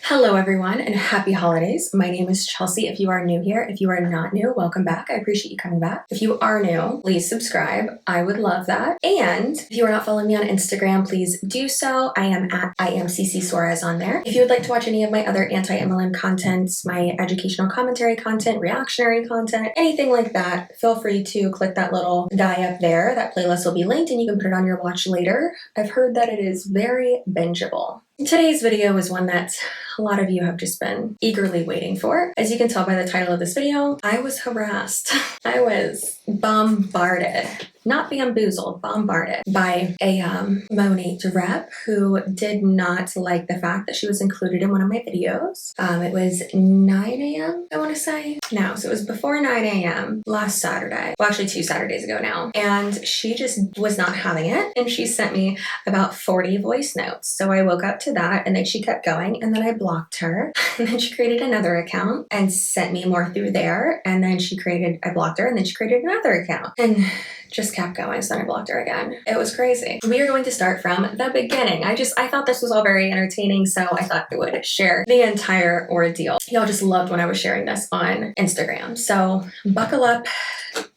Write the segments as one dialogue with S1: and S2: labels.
S1: Hello everyone and happy holidays. My name is Chelsea. If you are new here, if you are not new, welcome back. I appreciate you coming back. If you are new, please subscribe. I would love that. And if you are not following me on Instagram, please do so. I am CCSUAREZ on there. If you would like to watch any of my other anti-MLM content, my educational commentary content, reactionary content, anything like that, feel free to click that little die up there. That playlist will be linked and you can put it on your watch later. I've heard that it is very bingeable. Today's video is one that a lot of you have just been eagerly waiting for. As you can tell by the title of this video, I was harassed. I was bombarded, not bamboozled, bombarded by a Monat rep who did not like the fact that she was included in one of my videos. It was 9 a.m. I want to say. No, so it was before 9 a.m. last Saturday. Well, actually 2 Saturdays ago now. And she just was not having it. And she sent me about 40 voice notes. So I woke up to that and then she kept going and then I blocked her. And then she created another account and sent me more through there. And then I blocked her and then she created another account. And just kept going, so then I blocked her again. It was crazy. We are going to start from the beginning. I thought this was all very entertaining, so I thought I would share the entire ordeal. Y'all just loved when I was sharing this on Instagram. So buckle up.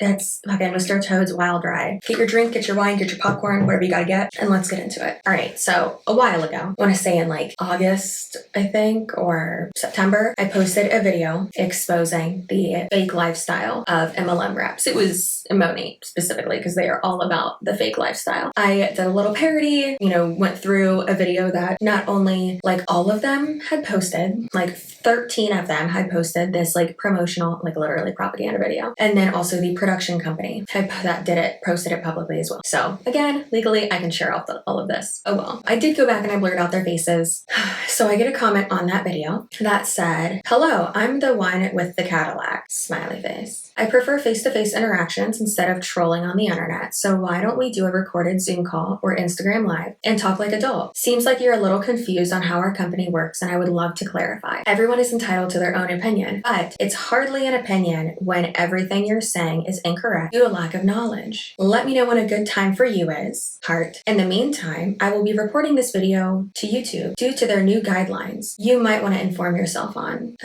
S1: It's again Mr. Toad's Wild Ride. Get your drink, get your wine, get your popcorn, whatever you gotta get, and let's get into it. All right, so a while ago, I want to say in like August, I think, or September, I posted a video exposing the fake lifestyle of MLM reps. It was Monat specifically because they are all about the fake lifestyle. I did a little parody, went through a video that not only like all of them had posted, like 13 of them had posted this like promotional, like literally propaganda video, and then also the production company that did it posted it publicly as well. So again, legally I can share all of this. Oh well. I did go back and I blurred out their faces. So I get a comment on that video that said, "Hello, I'm the one with the Cadillac," smiley face. "I prefer face-to-face interactions instead of trolling on the internet, so why don't we do a recorded Zoom call or Instagram live and talk like adults? Seems like you're a little confused on how our company works and I would love to clarify. Everyone is entitled to their own opinion, but it's hardly an opinion when everything you're saying is incorrect due to lack of knowledge. Let me know when a good time for you is, heart. In the meantime, I will be reporting this video to YouTube due to their new guidelines. You might want to inform yourself on.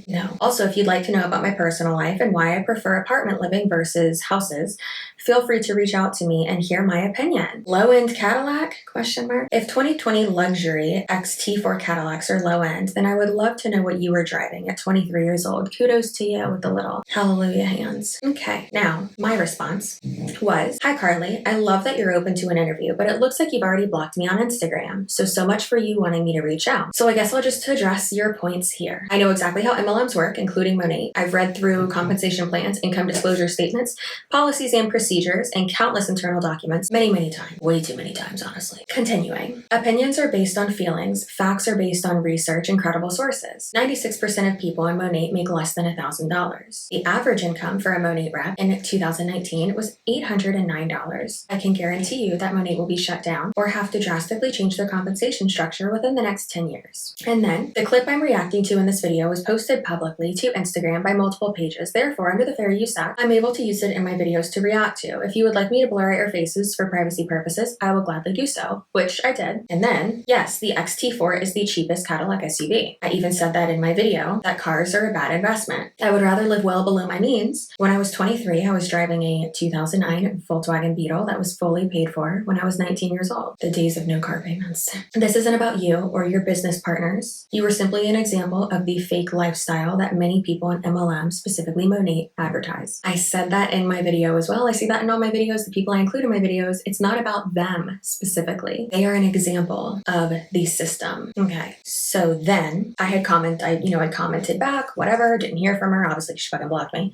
S1: No. Also, if you'd like to know about my personal life and why I prefer apartment living versus houses, feel free to reach out to me and hear my opinion. Low-end Cadillac? ? If 2020 luxury XT4 Cadillacs are low-end, then I would love to know what you were driving at 23 years old. Kudos to you with the little hallelujah hands." Okay, now my response was, "Hi Carly, I love that you're open to an interview, but it looks like you've already blocked me on Instagram. So much for you wanting me to reach out. So I guess I'll just address your points here. I know exactly how MLMs work, including Monat. I've read through compensation plans, income disclosure statements, policies and procedures, and countless internal documents many, many times. Way too many times, honestly. Continuing. Opinions are based on feelings. Facts are based on research and credible sources. 96% of people in Monat make less than $1,000. The average income for a Monat rep in 2019 was $809. I can guarantee you that Monat will be shut down or have to drastically change their compensation structure within the next 10 years. And then, the clip I'm reacting to in this video was posted publicly to Instagram by multiple pages. Therefore, under the Fair Use Act, I'm able to use it in my videos to react to. If you would like me to blur out your faces for privacy purposes, I will gladly do so," which I did. And then, yes, the XT4 is the cheapest Cadillac SUV. I even said that in my video, that cars are a bad investment. I would rather live well below my means. When I was 23, I was driving a 2009 Volkswagen Beetle that was fully paid for when I was 19 years old. The days of no car payments. This isn't about you or your business partners. You were simply an example of the fake lifestyle that many people in MLM, specifically Monat, advertise. I said that in my video as well. I see that in all my videos, the people I include in my videos. It's not about them specifically. They are an example of the system. Okay, so then I had commented back, whatever, didn't hear from her. Obviously, she fucking blocked me.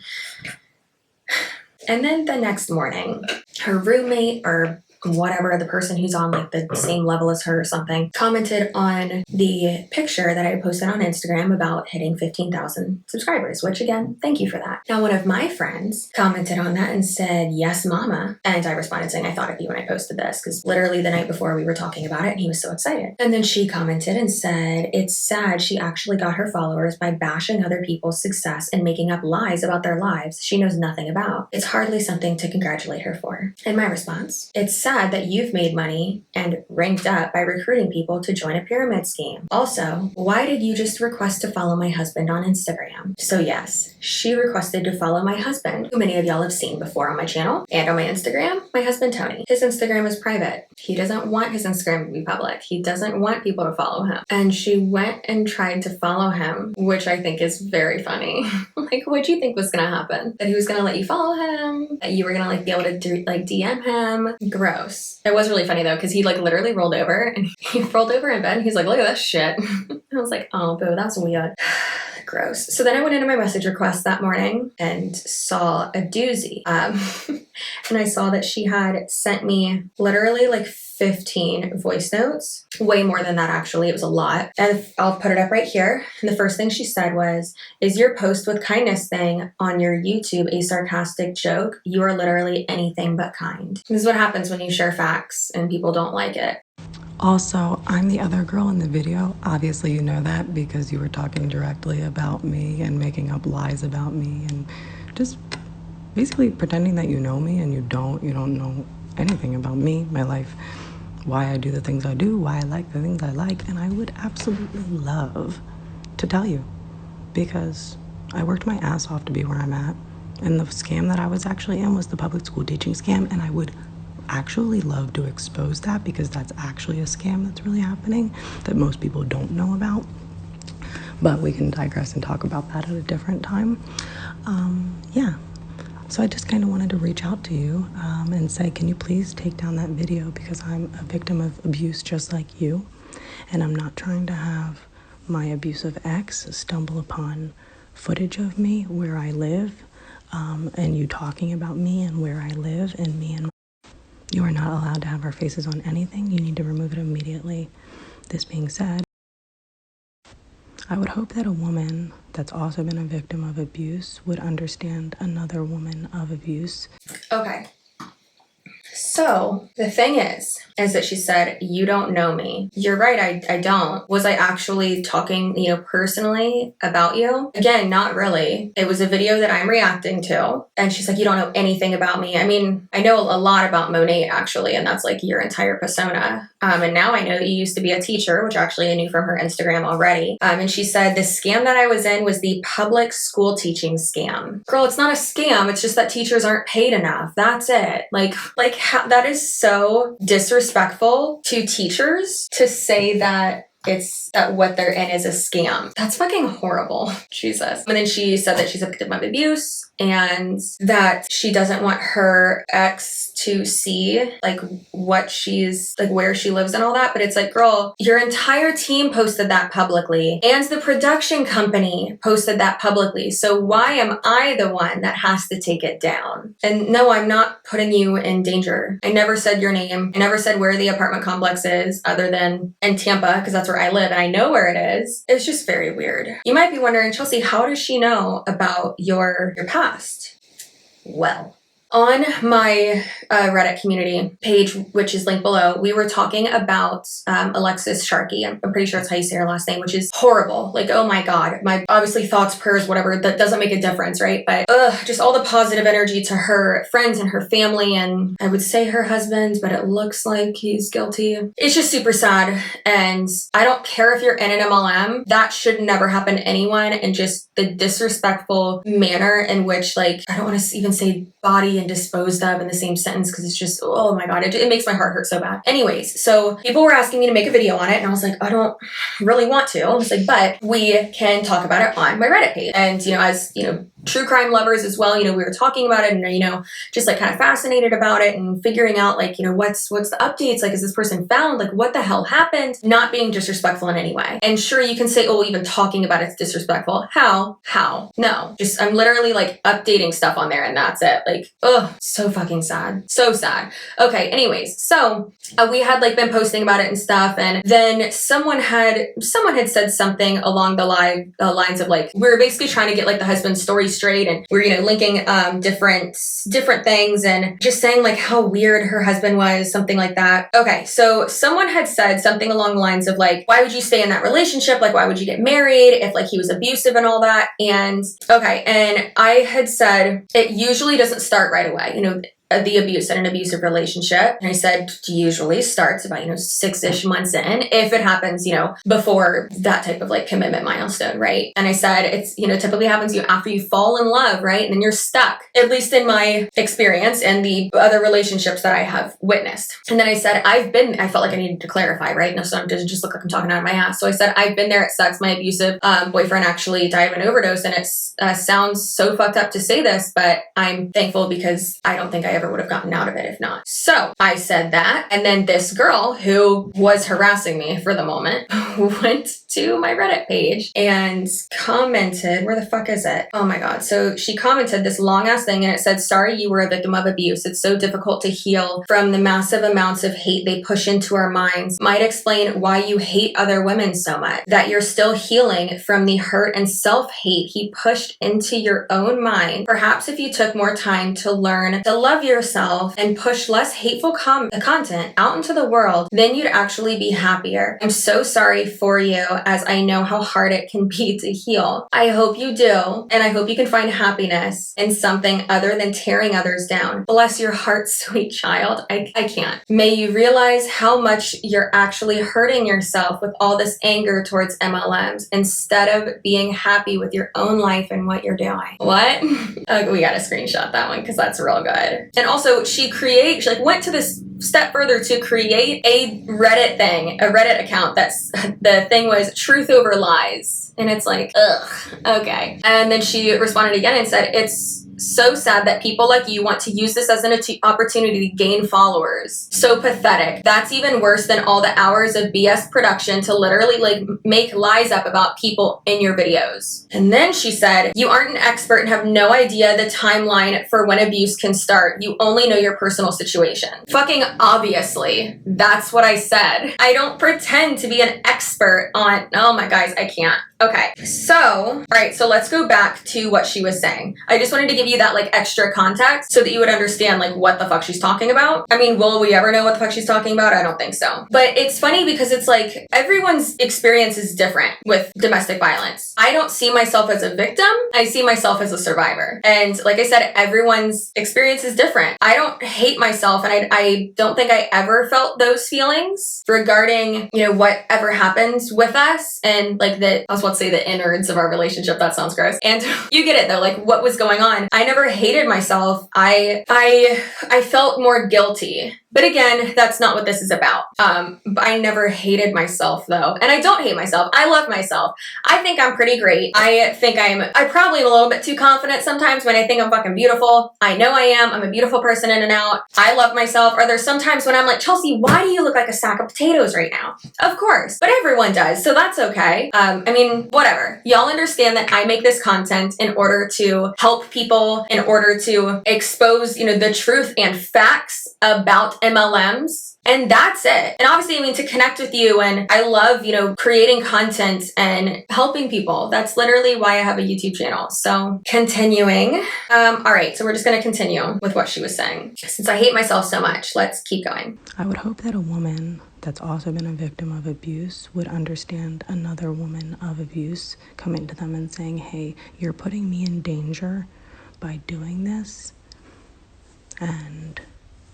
S1: And then the next morning, her roommate or whatever, the person who's on like the same level as her or something, commented on the picture that I posted on Instagram about hitting 15,000 subscribers, which again, thank you for that. Now, one of my friends commented on that and said, "Yes, mama." And I responded saying, "I thought of you when I posted this," because literally the night before we were talking about it and he was so excited. And then she commented and said, "It's sad she actually got her followers by bashing other people's success and making up lies about their lives she knows nothing about. It's hardly something to congratulate her for." And my response, "It's sad said that you've made money and ranked up by recruiting people to join a pyramid scheme. Also, why did you just request to follow my husband on Instagram? So yes, she requested to follow my husband, who many of y'all have seen before on my channel and on my Instagram, my husband Tony. His Instagram is private. He doesn't want his Instagram to be public. He doesn't want people to follow him. And she went and tried to follow him, which I think is very funny. Like, what'd you think was gonna happen? That he was gonna let you follow him? That you were gonna like be able to DM him? Gross. It was really funny though, because he like literally rolled over and he rolled over in bed and he's like, look at this shit. I was like, oh, boo, that's weird. Gross. So then I went into my message request that morning and saw a doozy. And I saw that she had sent me literally like 15 voice notes. Way more than that, actually. It was a lot. And I'll put it up right here. And the first thing she said was, is your post with kindness thing on your YouTube a sarcastic joke? You are literally anything but kind. This is what happens when you share facts and people don't like it.
S2: Also, I'm the other girl in the video. Obviously, you know that because you were talking directly about me and making up lies about me and just basically pretending that you know me and you don't know anything about me, my life, why I do the things I do, why I like the things I like. And I would absolutely love to tell you because I worked my ass off to be where I'm at. And the scam that I was actually in was the public school teaching scam. And I would actually love to expose that because that's actually a scam that's really happening that most people don't know about. But we can digress and talk about that at a different time. Yeah. So I just kind of wanted to reach out to you and say, can you please take down that video because I'm a victim of abuse just like you. And I'm not trying to have my abusive ex stumble upon footage of me where I live and you talking about me and where I live and me and my... You are not allowed to have our faces on anything. You need to remove it immediately. This being said, I would hope that a woman that's also been a victim of abuse would understand another woman of abuse.
S1: Okay. So the thing is that she said, you don't know me. You're right, I don't. Was I actually talking, personally about you? Again, not really. It was a video that I'm reacting to. And she's like, you don't know anything about me. I mean, I know a lot about Monat actually, and that's like your entire persona. And now I know that you used to be a teacher, which actually I knew from her Instagram already. And she said the scam that I was in was the public school teaching scam. Girl, it's not a scam. It's just that teachers aren't paid enough. That's it. Like that is so disrespectful to teachers to say that what they're in is a scam. That's fucking horrible. Jesus. And then she said that she's a victim of abuse and that she doesn't want her ex to see like what she's like, where she lives and all that. But it's like, girl, your entire team posted that publicly and the production company posted that publicly. So why am I the one that has to take it down? And no, I'm not putting you in danger. I never said your name. I never said where the apartment complex is other than in Tampa because that's where I live and I know where it is. It's just very weird. You might be wondering, Chelsea, how does she know about your past? Well, on my Reddit community page, which is linked below, we were talking about Alexis Sharkey. I'm pretty sure that's how you say her last name, which is horrible. Like, oh my God. My obviously thoughts, prayers, whatever, that doesn't make a difference, right? But just all the positive energy to her friends and her family, and I would say her husband, but it looks like he's guilty. It's just super sad. And I don't care if you're in an MLM. That should never happen to anyone. And just the disrespectful manner in which, like, I don't want to even say body and disposed of in the same sentence because it's just, oh my God, it makes my heart hurt so bad. Anyways, so people were asking me to make a video on it and I was like, I don't really want to. I was like, but we can talk about it on my Reddit page. And, as, true crime lovers as well, we were talking about it and, just like kind of fascinated about it and figuring out like, what's the updates? Like, is this person found? Like, what the hell happened? Not being disrespectful in any way. And sure, you can say, oh, even talking about it's disrespectful. How? No, just I'm literally like updating stuff on there and that's it. Like, oh, so fucking sad. So sad. Okay, anyways, so we had like been posting about it and stuff. And then someone had said something along the lines of like, we were basically trying to get like the husband's story straight and we're, linking different things and just saying like how weird her husband was, something like that. Okay, so someone had said something along the lines of like, why would you stay in that relationship? Like, why would you get married if like he was abusive and all that? And okay, and I had said it usually doesn't start right away. the abuse in an abusive relationship. And I said, usually starts about, 6-ish months in, if it happens, before that type of like commitment milestone, right? And I said, it's, typically happens to you after you fall in love, right? And then you're stuck, at least in my experience and the other relationships that I have witnessed. And then I said, I felt like I needed to clarify, right? No, so it doesn't just look like I'm talking out of my ass. So I said, I've been there, it sucks. My abusive boyfriend actually died of an overdose. And it sounds so fucked up to say this, but I'm thankful because I don't think I ever would have gotten out of it if not. So I said that. And then this girl who was harassing me for the moment went to my Reddit page and commented, where the fuck is it? Oh my God. So she commented this long ass thing and it said, sorry, you were a victim of abuse. It's so difficult to heal from the massive amounts of hate they push into our minds. Might explain why you hate other women so much, that you're still healing from the hurt and self-hate he pushed into your own mind. Perhaps if you took more time to learn to love yourself and push less hateful content out into the world, then you'd actually be happier. I'm so sorry for you, as I know how hard it can be to heal. I hope you do, and I hope you can find happiness in something other than tearing others down. Bless your heart, sweet child. I can't. May you realize how much you're actually hurting yourself with all this anger towards MLMs instead of being happy with your own life and what you're doing. What? We gotta screenshot that one because that's real good. And also she went to this step further to create a Reddit account that's, the thing was truth over lies. And it's like, ugh, okay. And then she responded again and said, it's so sad that people like you want to use this as an opportunity to gain followers. So pathetic. That's even worse than all the hours of BS production to literally make lies up about people in your videos. And then she said, you aren't an expert and have no idea the timeline for when abuse can start. You only know your personal situation. Fucking obviously. That's what I said. I don't pretend to be an expert on, oh my guys, I can't. Okay, so, all right, so let's go back to what she was saying. I just wanted to give you that extra context so that you would understand what the fuck she's talking about. I mean, will we ever know what the fuck she's talking about? I don't think so. But it's funny because it's everyone's experience is different with domestic violence. I don't see myself as a victim. I see myself as a survivor. And like I said, everyone's experience is different. I don't hate myself, and I don't think I ever felt those feelings regarding, whatever happens with us and let's say the innards of our relationship. That sounds gross. And you get it though, what was going on. I never hated myself. I felt more guilty. But again, that's not what this is about. I never hated myself though. And I don't hate myself. I love myself. I think I'm pretty great. I probably am a little bit too confident sometimes when I think I'm fucking beautiful. I know I am. I'm a beautiful person in and out. I love myself. Or there's sometimes when I'm like, Chelsea, why do you look like a sack of potatoes right now? Of course, but everyone does. So that's okay. Whatever. Y'all understand that I make this content in order to help people, in order to expose, the truth and facts about MLMs. And that's it. And obviously, to connect with you, and I love, creating content and helping people. That's literally why I have a YouTube channel. So continuing. All right. So we're just going to continue with what she was saying. Since I hate myself so much, let's keep going.
S2: I would hope that a woman that's also been a victim of abuse would understand another woman of abuse coming to them and saying, hey, you're putting me in danger by doing this. And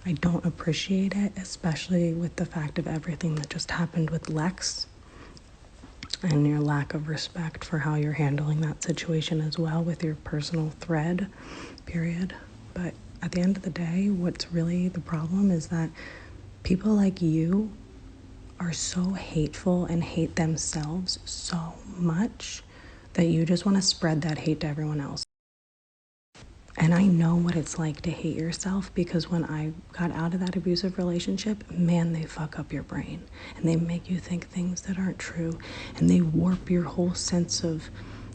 S2: I don't appreciate it, especially with the fact of everything that just happened with Lex and your lack of respect for how you're handling that situation as well with your personal thread, period. But at the end of the day, what's really the problem is that people like you are so hateful and hate themselves so much that you just want to spread that hate to everyone else. And I know what it's like to hate yourself because when I got out of that abusive relationship, man, they fuck up your brain and they make you think things that aren't true and they warp your whole sense of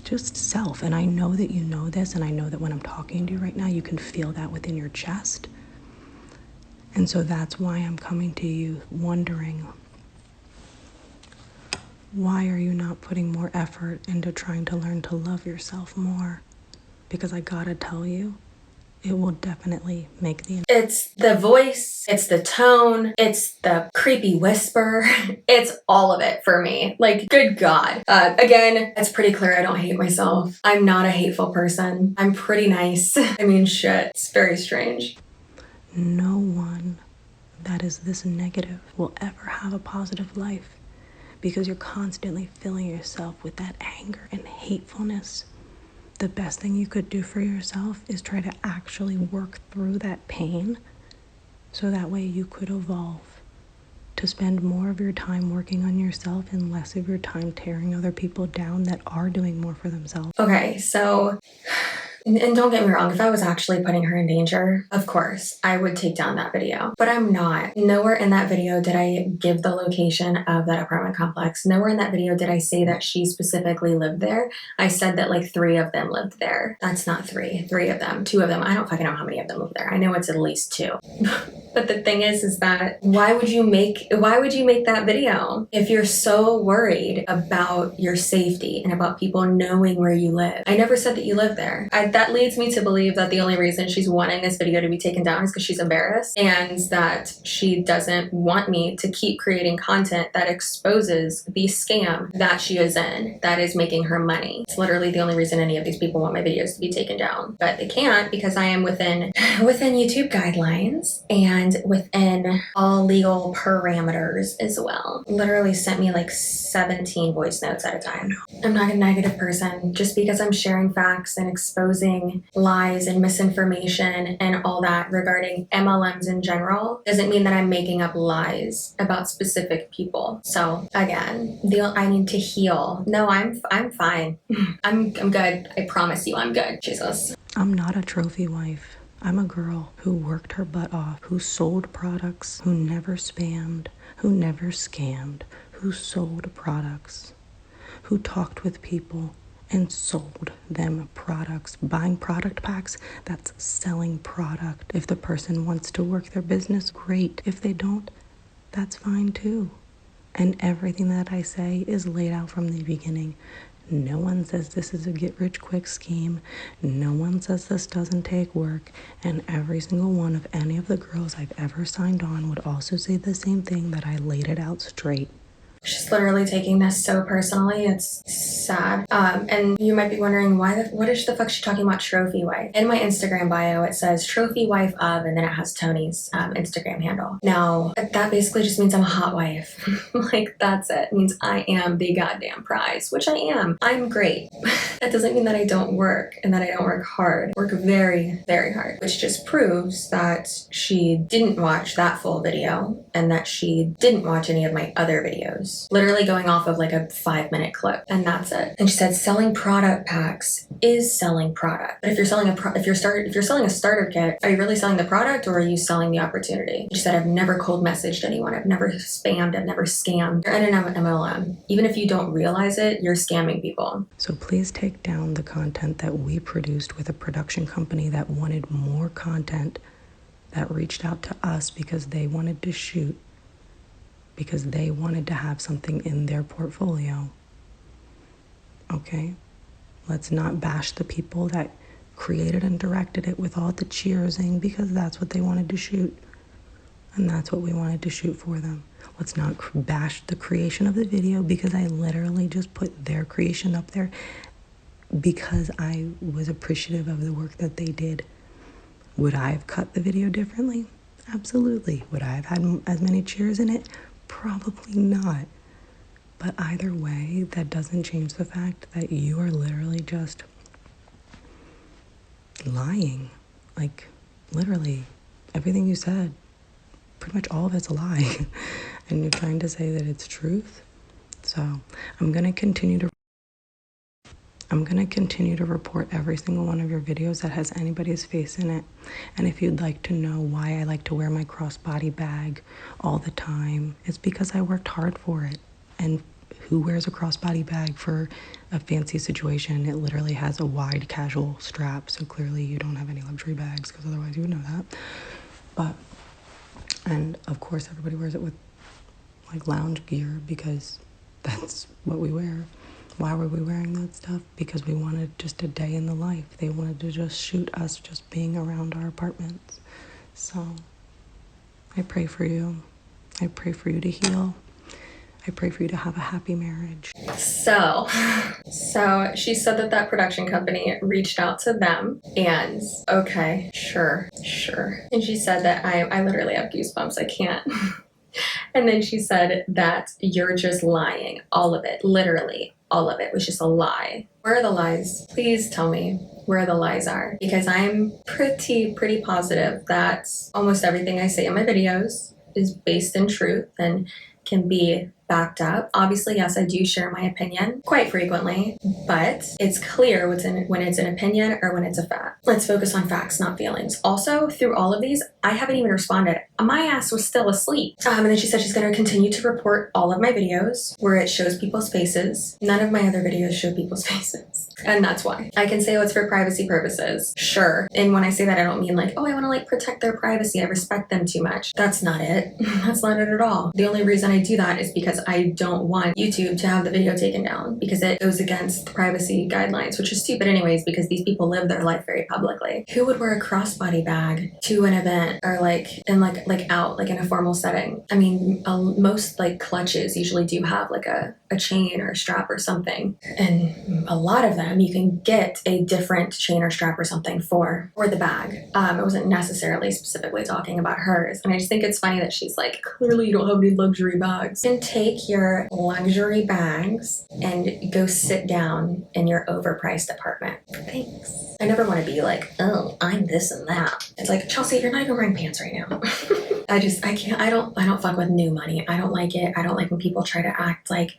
S2: just self. And I know that you know this, and I know that when I'm talking to you right now, you can feel that within your chest. And so that's why I'm coming to you wondering, why are you not putting more effort into trying to learn to love yourself more? Because I gotta tell you, it will definitely make the...
S1: It's the voice, it's the tone, it's the creepy whisper, it's all of it for me. Good God. Again, it's pretty clear I don't hate myself. I'm not a hateful person. I'm pretty nice. Shit. It's very strange.
S2: No one that is this negative will ever have a positive life, because you're constantly filling yourself with that anger and hatefulness. The best thing you could do for yourself is try to actually work through that pain, so that way you could evolve to spend more of your time working on yourself and less of your time tearing other people down that are doing more for themselves.
S1: Okay, so, and don't get me wrong, if I was actually putting her in danger, of course, I would take down that video. But I'm not. Nowhere in that video did I give the location of that apartment complex. Nowhere in that video did I say that she specifically lived there. I said that like 3 of them lived there. That's not 3. 3 of them. 2 of them. I don't fucking know how many of them live there. I know it's at least 2. But the thing is that why would you make that video if you're so worried about your safety and about people knowing where you live? I never said that you live there. That leads me to believe that the only reason she's wanting this video to be taken down is because she's embarrassed, and that she doesn't want me to keep creating content that exposes the scam that she is in, that is making her money. It's literally the only reason any of these people want my videos to be taken down. But they can't, because I am within YouTube guidelines and within all legal parameters as well. Literally sent me like 17 voice notes at a time. I'm not a negative person. Just because I'm sharing facts and exposing lies and misinformation and all that regarding MLMs in general doesn't mean that I'm making up lies about specific people. So again, I need to heal. No, I'm fine. I'm good. I promise you I'm good. Jesus.
S2: I'm not a trophy wife. I'm a girl who worked her butt off, who sold products, who never spammed, who never scammed, who sold products, who talked with people and sold them products. Buying product packs, that's selling product. If the person wants to work their business, great. If they don't, that's fine too. And everything that I say is laid out from the beginning. No one says this is a get-rich-quick scheme. No one says this doesn't take work. And every single one of any of the girls I've ever signed on would also say the same thing, that I laid it out straight.
S1: She's literally taking this so personally. It's sad. And you might be wondering what is the fuck she talking about trophy wife? In my Instagram bio, it says trophy wife of, and then it has Tony's Instagram handle. Now, that basically just means I'm a hot wife. Like, that's it. It means I am the goddamn prize, which I am. I'm great. That doesn't mean that I don't work and that I don't work hard. Work very, very hard, which just proves that she didn't watch that full video and that she didn't watch any of my other videos. Literally going off of like a 5-minute clip, and that's it. And she said selling product packs is selling product. But if you're selling if you're selling a starter kit, are you really selling the product, or are you selling the opportunity? She said, I've never cold messaged anyone. I've never spammed. I've never scammed. You're in an MLM. Even if you don't realize it, you're scamming people.
S2: So please take down the content that we produced with a production company that wanted more content, that reached out to us because they wanted to shoot, because they wanted to have something in their portfolio. Okay? Let's not bash the people that created and directed it with all the cheersing, because that's what they wanted to shoot. And that's what we wanted to shoot for them. Let's not bash the creation of the video, because I literally just put their creation up there because I was appreciative of the work that they did. Would I have cut the video differently? Absolutely. Would I have had as many cheers in it? Probably not. But either way, that doesn't change the fact that you are literally just lying. Like, literally, everything you said, pretty much all of it's a lie. And you're trying to say that it's truth. So I'm going to continue to report every single one of your videos that has anybody's face in it. And if you'd like to know why I like to wear my crossbody bag all the time, it's because I worked hard for it. And who wears a crossbody bag for a fancy situation? It literally has a wide casual strap, so clearly you don't have any luxury bags, because otherwise you would know that. And of course everybody wears it with like lounge gear, because that's what we wear. Why were we wearing that stuff? Because we wanted just a day in the life. They wanted to just shoot us just being around our apartments. So I pray for you. I pray for you to heal. I pray for you to have a happy marriage. So she said that production company reached out to them, and okay, sure.
S1: sure. And she said that I literally have goosebumps. I can't. And then she said that you're just lying. All of it, literally. All of it was just a lie. Where are the lies? Please tell me where the lies are. Because I'm pretty positive that almost everything I say in my videos is based in truth and can be backed up. Obviously, yes, I do share my opinion quite frequently, but it's clear when it's an opinion or when it's a fact. Let's focus on facts, not feelings. Also, through all of these, I haven't even responded. My ass was still asleep. And then she said she's going to continue to report all of my videos where it shows people's faces. None of my other videos show people's faces. And that's why. I can say, oh, it's for privacy purposes. Sure. And when I say that, I don't mean like, oh, I want to like protect their privacy. I respect them too much. That's not it. That's not it at all. The only reason I do that is because I don't want YouTube to have the video taken down because it goes against privacy guidelines, which is stupid anyways because these people live their life very publicly. Who would wear a crossbody bag to an event or like out like in a formal setting? I mean, most like clutches usually do have like a chain or a strap or something, and a lot of them you can get a different chain or strap or something for the bag. I wasn't necessarily specifically talking about hers, and I just think it's funny that she's like, clearly you don't have any luxury bags. You can take your luxury bags and go sit down in your overpriced apartment. Thanks. I never want to be like, oh, I'm this and that. It's like, Chelsea, you're not even wearing pants right now. I can't, I don't fuck with new money. I don't like it. I don't like when people try to act like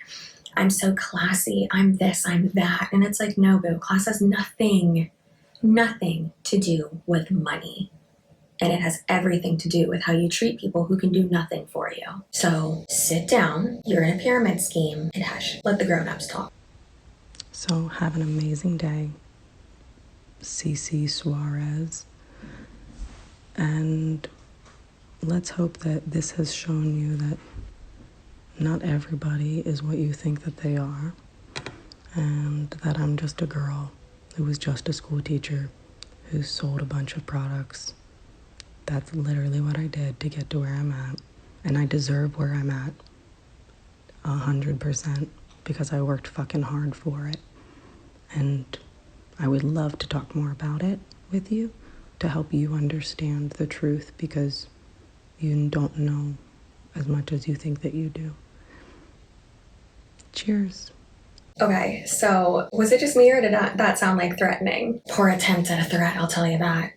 S1: I'm so classy. I'm this, I'm that. And it's like, no, boo, class has nothing to do with money. And it has everything to do with how you treat people who can do nothing for you. So sit down, you're in a pyramid scheme, and hush, let the grown-ups talk.
S2: So have an amazing day, CCsuarez. And let's hope that this has shown you that not everybody is what you think that they are, and that I'm just a girl who was just a school teacher who sold a bunch of products. That's literally what I did to get to where I'm at, and I deserve where I'm at 100% because I worked fucking hard for it. And I would love to talk more about it with you to help you understand the truth because you don't know as much as you think that you do. Cheers.
S1: Okay, so was it just me or did that sound like threatening? Poor attempt at a threat, I'll tell you that.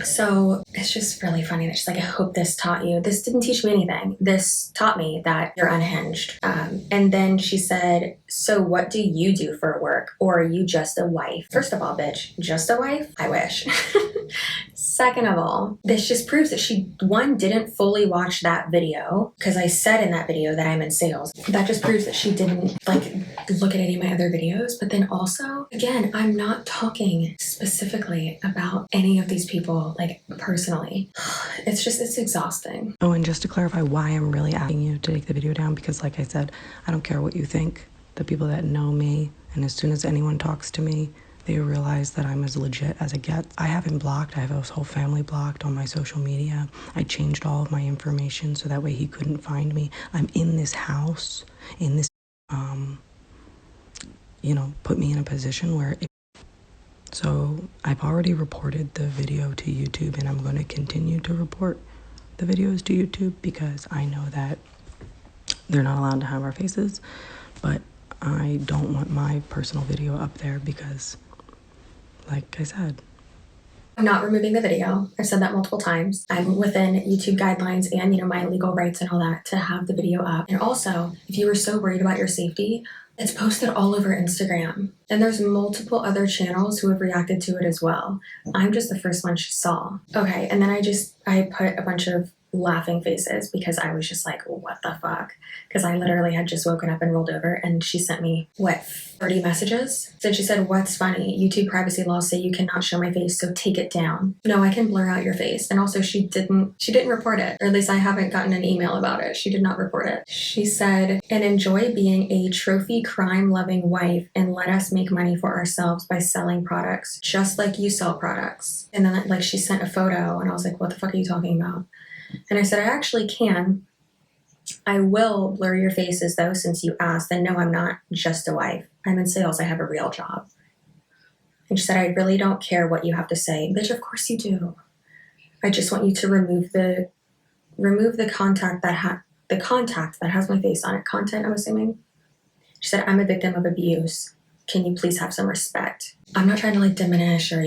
S1: So it's just really funny that she's like, I hope this taught you. This didn't teach me anything. This taught me that you're unhinged. And then she said, so what do you do for work? Or are you just a wife? First of all, bitch, just a wife? I wish. Second of all, this just proves that she, one, didn't fully watch that video because I said in that video that I'm in sales. That just proves that she didn't like look at any of my other videos. But then also, again, I'm not talking specifically about any of these people like personally. It's exhausting.
S2: Oh, and just to clarify why I'm really asking you to take the video down, because like I said, I don't care what you think. The people that know me, and as soon as anyone talks to me, they realize that I'm as legit as it gets. I have him blocked. I have his whole family blocked on my social media. I changed all of my information so that way he couldn't find me. I'm in this house, in this, put me in a position where so I've already reported the video to YouTube, and I'm going to continue to report the videos to YouTube because I know that they're not allowed to have our faces, but I don't want my personal video up there because, like I said,
S1: I'm not removing the video. I've said that multiple times. I'm within YouTube guidelines and, my legal rights and all that to have the video up. And also, if you were so worried about your safety, it's posted all over Instagram. And there's multiple other channels who have reacted to it as well. I'm just the first one she saw. Okay, and then I put a bunch of laughing faces because I was just like, what the fuck? Because I literally had just woken up and rolled over, and she sent me, 30 messages? So she said, what's funny? YouTube privacy laws say you cannot show my face, so take it down. No, I can blur out your face. And also she didn't report it, or at least I haven't gotten an email about it. She did not report it. She said, and enjoy being a trophy crime-loving wife and let us make money for ourselves by selling products, just like you sell products. And then she sent a photo, and I was like, what the fuck are you talking about? And I said, I actually can. I will blur your faces though, since you asked. And no, I'm not just a wife. I'm in sales. I have a real job. And she said, I really don't care what you have to say. Bitch, of course you do. I just want you to remove the contact that has my face on it. Content, I'm assuming. She said, I'm a victim of abuse. Can you please have some respect? I'm not trying to like diminish or,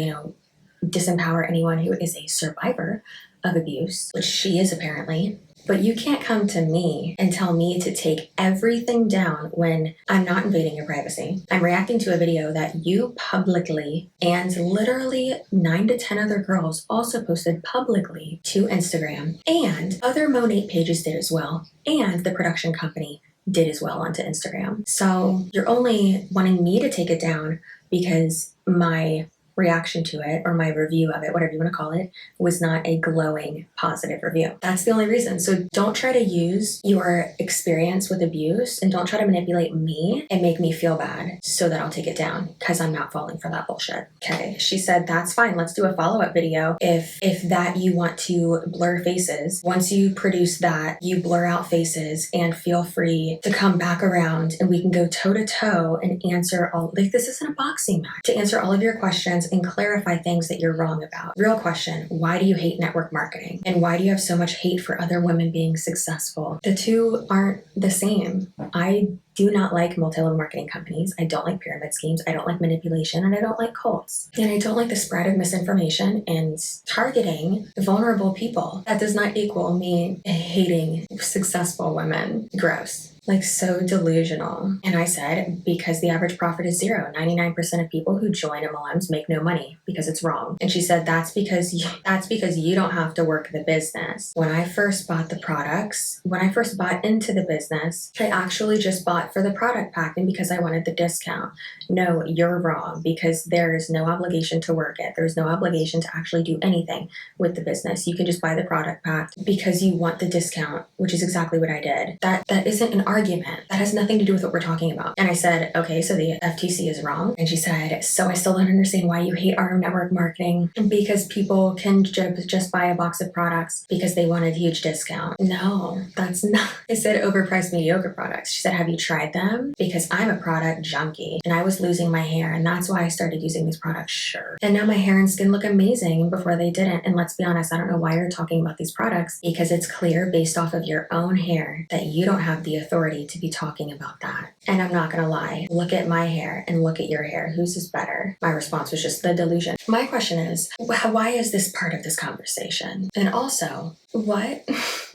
S1: disempower anyone who is a survivor of abuse, which she is apparently. But you can't come to me and tell me to take everything down when I'm not invading your privacy. I'm reacting to a video that you publicly and literally 9 to 10 other girls also posted publicly to Instagram. And other Monat pages did as well. And the production company did as well onto Instagram. So you're only wanting me to take it down because my reaction to it or my review of it, whatever you want to call it, was not a glowing positive review. That's the only reason. So don't try to use your experience with abuse and don't try to manipulate me and make me feel bad so that I'll take it down because I'm not falling for that bullshit. Okay. She said, that's fine. Let's do a follow-up video. If that you want to blur faces, once you produce that, you blur out faces and feel free to come back around and we can go toe to toe and answer all, like this isn't a boxing match, to answer all of your questions and clarify things that you're wrong about. Real question, why do you hate network marketing? And why do you have so much hate for other women being successful? The two aren't the same. I do not like multi-level marketing companies. I don't like pyramid schemes. I don't like manipulation and I don't like cults. And I don't like the spread of misinformation and targeting vulnerable people. That does not equal me hating successful women. Gross. Like so delusional. And I said, because the average profit is 0. 99% of people who join MLMs make no money because it's wrong. And she said, that's because you don't have to work the business. When I first bought the products, when I first bought into the business, I actually just bought for the product pack and because I wanted the discount. No, you're wrong because there is no obligation to work it. There's no obligation to actually do anything with the business. You can just buy the product pack because you want the discount, which is exactly what I did. That isn't an argument. That has nothing to do with what we're talking about. And I said, okay, so the FTC is wrong. And she said, so I still don't understand why you hate our network marketing because people can just buy a box of products because they want a huge discount. No, that's not. I said overpriced mediocre products. She said, have you tried them? Because I'm a product junkie and I was losing my hair and that's why I started using these products. Sure. And now my hair and skin look amazing before they didn't. And let's be honest, I don't know why you're talking about these products because it's clear based off of your own hair that you don't have the authority to be talking about that. And I'm not gonna lie, look at my hair and look at your hair. Whose is better? My response was just the delusion. My question is, why is this part of this conversation? And also, what?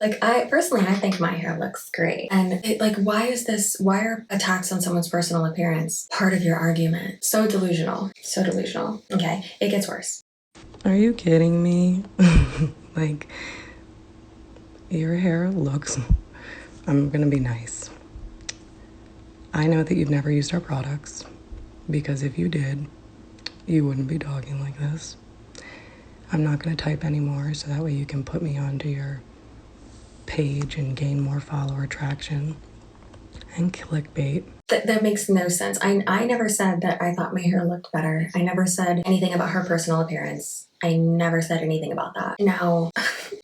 S1: I think my hair looks great. And why are attacks on someone's personal appearance part of your argument? So delusional. So delusional. Okay, it gets worse.
S2: Are you kidding me? Your hair looks... I'm gonna be nice. I know that you've never used our products because if you did, you wouldn't be talking like this. I'm not gonna type anymore so that way you can put me onto your page and gain more follower traction and clickbait.
S1: That makes no sense. I never said that I thought my hair looked better. I never said anything about her personal appearance. I never said anything about that. Now,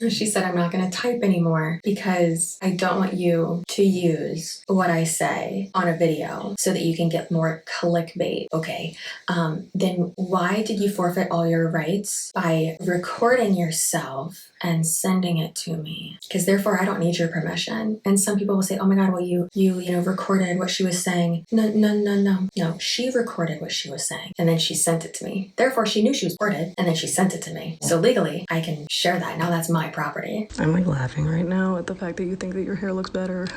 S1: she said I'm not going to type anymore because I don't want you to use what I say on a video so that you can get more clickbait. Okay, then why did you forfeit all your rights by recording yourself and sending it to me? Because therefore I don't need your permission. And some people will say, oh my God, well you recorded what she was saying. No, she recorded what she was saying and then she sent it to me. Therefore she knew she was recorded and then she sent it to me. So legally I can share that. Now that's my property.
S2: I'm laughing right now at the fact that you think that your hair looks better.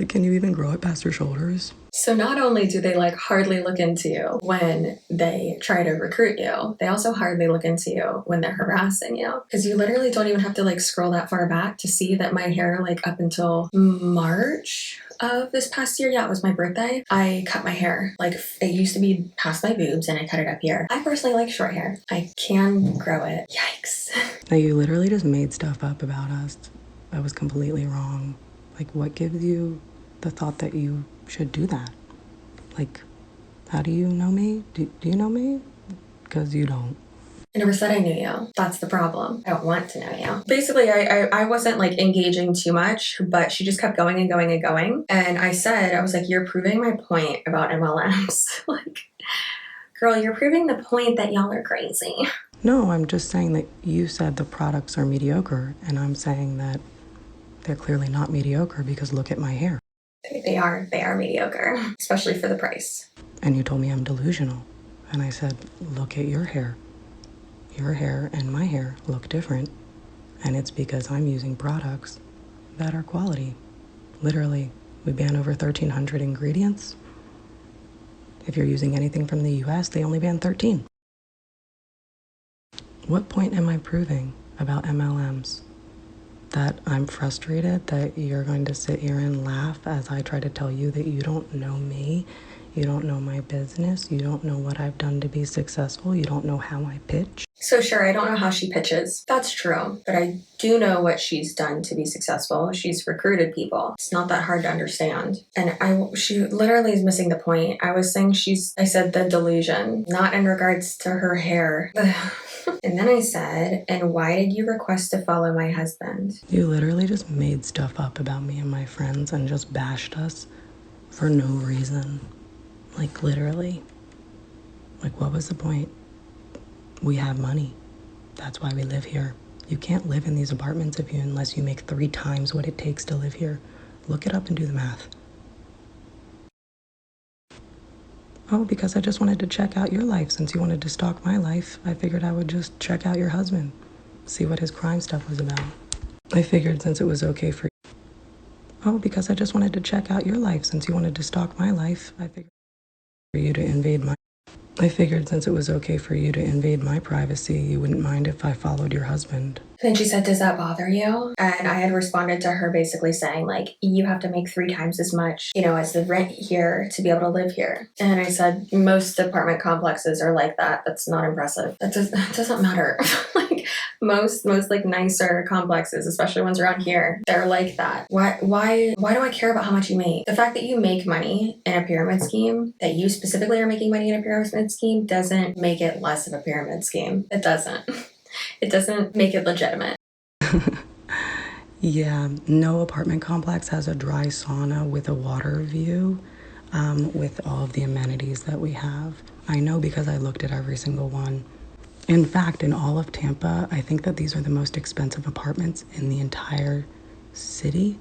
S2: Can you even grow it past your shoulders?
S1: So not only do they hardly look into you when they try to recruit you, they also hardly look into you when they're harassing you. Because you literally don't even have to scroll that far back to see that my hair up until March of this past year, yeah, it was my birthday, I cut my hair. It used to be past my boobs and I cut it up here. I personally like short hair. I can grow it. Yikes.
S2: Now you literally just made stuff up about us that was completely wrong. What gives you the thought that you should do that? How do you know me? Do you know me? Because you don't.
S1: I never said I knew you. That's the problem. I don't want to know you. Basically, I wasn't engaging too much, but she just kept going and going and going. And I was you're proving my point about MLMs. Girl, you're proving the point that y'all are crazy.
S2: No, I'm just saying that you said the products are mediocre, and I'm saying that they're clearly not mediocre because look at my hair.
S1: They are mediocre, especially for the price.
S2: And you told me I'm delusional. And I said, look at your hair. Your hair and my hair look different. And it's because I'm using products that are quality. Literally, we ban over 1,300 ingredients. If you're using anything from the US, they only ban 13. What point am I proving about MLMs? That I'm frustrated that you're going to sit here and laugh as I try to tell you that you don't know me, you don't know my business, you don't know what I've done to be successful, you don't know how I pitch.
S1: So sure, I don't know how she pitches. That's true. But I do know what she's done to be successful. She's recruited people. It's not that hard to understand. And she literally is missing the point. I was saying I said the delusion, not in regards to her hair. And then I said, and why did you request to follow my husband?
S2: You literally just made stuff up about me and my friends and just bashed us for no reason. Like literally. Like what was the point? We have money. That's why we live here. You can't live in these apartments unless you make 3 times what it takes to live here. Look it up and do the math. Oh, because I just wanted to check out your life. Since you wanted to stalk my life, I figured I would just check out your husband, see what his crime stuff was about. I figured since it was okay for you. Oh, because I just wanted to check out your life. Since you wanted to stalk my life, I figured for you to invade my... I figured since it was okay for you to invade my privacy, you wouldn't mind if I followed your husband.
S1: Then she said, does that bother you? And I had responded to her basically saying, like, you have to make 3 times as much, as the rent here to be able to live here. And I said, most apartment complexes are like that. That's not impressive. That doesn't matter. Like, most like nicer complexes, especially ones around here, they're like that. Why do I care about how much you make? The fact that you make money in a pyramid scheme, that you specifically are making money in a pyramid scheme, doesn't make it less of a pyramid scheme. It doesn't. It doesn't make it legitimate.
S2: Yeah, no apartment complex has a dry sauna with a water view, with all of the amenities that we have. I know because I looked at every single one. In fact, in all of Tampa, I think that these are the most expensive apartments in the entire city.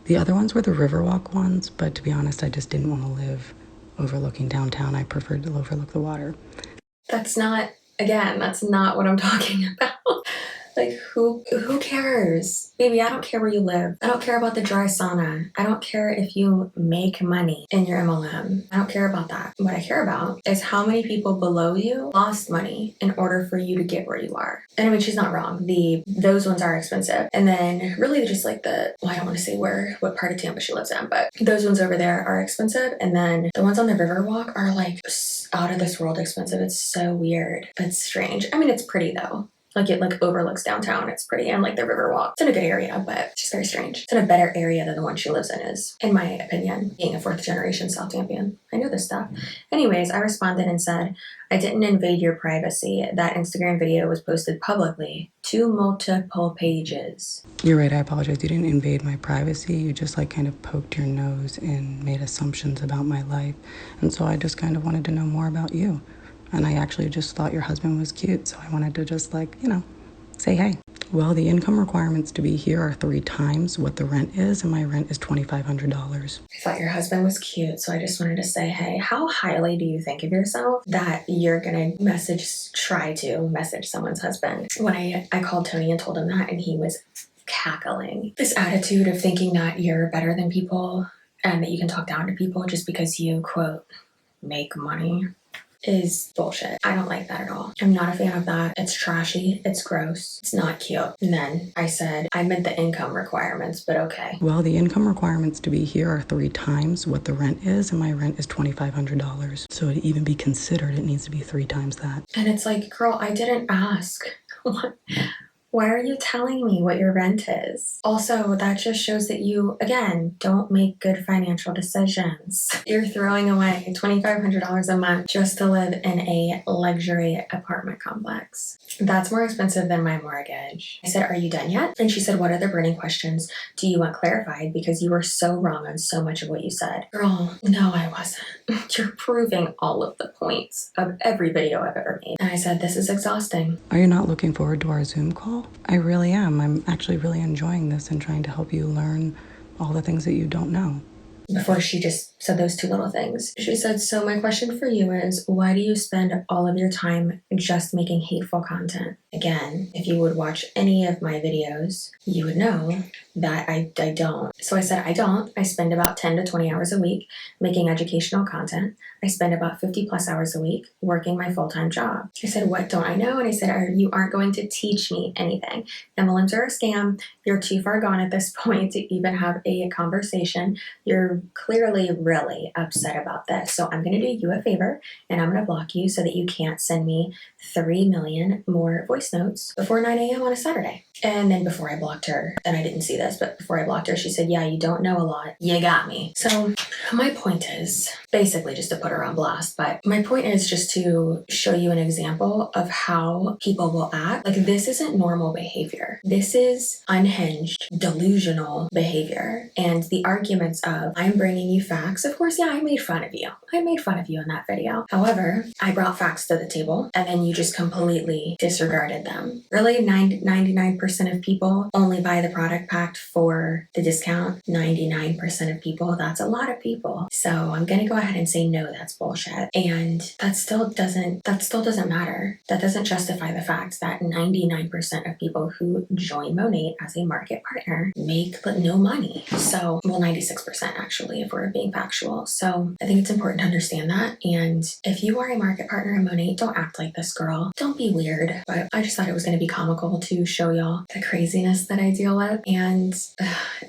S2: The other ones were the Riverwalk ones, but to be honest, I just didn't want to live overlooking downtown. I preferred to overlook the water.
S1: That's not what I'm talking about. Like, who cares? Baby, I don't care where you live. I don't care about the dry sauna. I don't care if you make money in your MLM. I don't care about that. What I care about is how many people below you lost money in order for you to get where you are. And I mean, she's not wrong. Those ones are expensive. And then really just like I don't want to say what part of Tampa she lives in, but those ones over there are expensive. And then the ones on the Riverwalk are like out of this world expensive. It's so weird. It's strange. I mean, it's pretty though. Like it overlooks downtown. It's pretty, and like the Riverwalk. It's in a good area, but it's just very strange. It's in a better area than the one she lives in is, in my opinion, being a 4th generation South Tampian. I know this stuff. Anyways, I responded and said, I didn't invade your privacy. That Instagram video was posted publicly to multiple pages.
S2: You're right, I apologize. You didn't invade my privacy. You just kind of poked your nose and made assumptions about my life. And so I just kind of wanted to know more about you. And I actually just thought your husband was cute, so I wanted to just say hey. Well, the income requirements to be here are 3 times what the rent is, and my rent is $2,500.
S1: I thought your husband was cute, so I just wanted to say, hey, how highly do you think of yourself that you're gonna try to message someone's husband? When I called Tony and told him that, and he was cackling. This attitude of thinking that you're better than people and that you can talk down to people just because you, quote, make money is bullshit. I don't like that at all. I'm not a fan of that. It's trashy. It's gross. It's not cute. And then I said, I meant the income requirements, but okay. Well, the income requirements to be here are 3 times what the rent is, and my rent is $2,500. So to even be considered, it needs to be 3 times that. And it's like, girl, I didn't ask. Why are you telling me what your rent is? Also, that just shows that you, again, don't make good financial decisions. You're throwing away $2,500 a month just to live in a luxury apartment complex. That's more expensive than my mortgage. I said, are you done yet? And she said, what other burning questions do you want clarified? Because you were so wrong on so much of what you said. Girl, no, I wasn't. You're proving all of the points of every video I've ever made. And I said, this is exhausting.
S2: Are you not looking forward to our Zoom call? I really am. I'm actually really enjoying this and trying to help you learn all the things that you don't know.
S1: Before she just said those two little things, she said, so my question for you is, why do you spend all of your time just making hateful content? Again, if you would watch any of my videos, you would know that I don't. So I said, I don't. I spend about 10 to 20 hours a week making educational content. I spend about 50 plus hours a week working my full-time job. I said, what don't I know? And I said, you aren't going to teach me anything. MLMs are a scam. You're too far gone at this point to even have a conversation. You're clearly really upset about this. So I'm going to do you a favor and I'm going to block you so that you can't send me 3 million more voice notes before 9 a.m. on a Saturday. And then before I blocked her, and I didn't see this, but before I blocked her, she said, yeah, you don't know a lot. You got me. So my point is basically just to put her on blast, but my point is just to show you an example of how people will act. Like, this isn't normal behavior. This is unhinged, delusional behavior. And the arguments of, I'm bringing you facts. Of course, yeah, I made fun of you. I made fun of you in that video. However, I brought facts to the table and then you just completely disregarded them. Really, 99% of people only buy the product packed for the discount. 99% of people, that's a lot of people. So I'm going to go ahead and say, no, that's bullshit. And that still doesn't matter. That doesn't justify the fact that 99% of people who join Monat as a market partner make no money. So, well, 96% actually, if we're being factual. So I think it's important to understand that. And if you are a market partner in Monat, don't act like this girl. Don't be weird. But I just thought it was going to be comical to show y'all the craziness that I deal with. And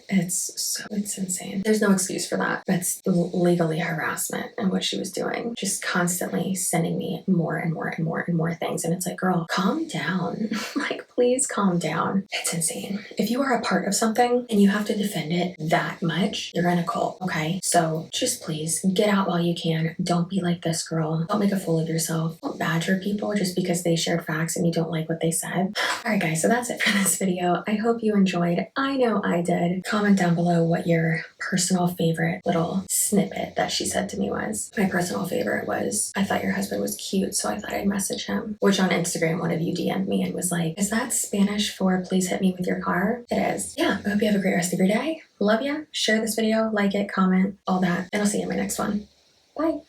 S1: it's insane. There's no excuse for that. That's legally harassment and what she was doing. Just constantly sending me more and more and more and more things. And it's like, girl, calm down. Like, please calm down. It's insane. If you are a part of something and you have to defend it that much, you're in a cult, okay? So just please get out while you can. Don't be like this girl. Don't make a fool of yourself. Don't badger people just because they shared facts and you don't like what they said. All right, guys, so that's it for this video. I hope you enjoyed. I know I did. Comment down below what your personal favorite little snippet that she said to me was. My personal favorite was, I thought your husband was cute, so I thought I'd message him. Which on Instagram, one of you DM'd me and was like, is that Spanish for please hit me with your car? It is. Yeah, I hope you have a great rest of your day. Love ya. Share this video, like it, comment, all that, and I'll see you in my next one. Bye.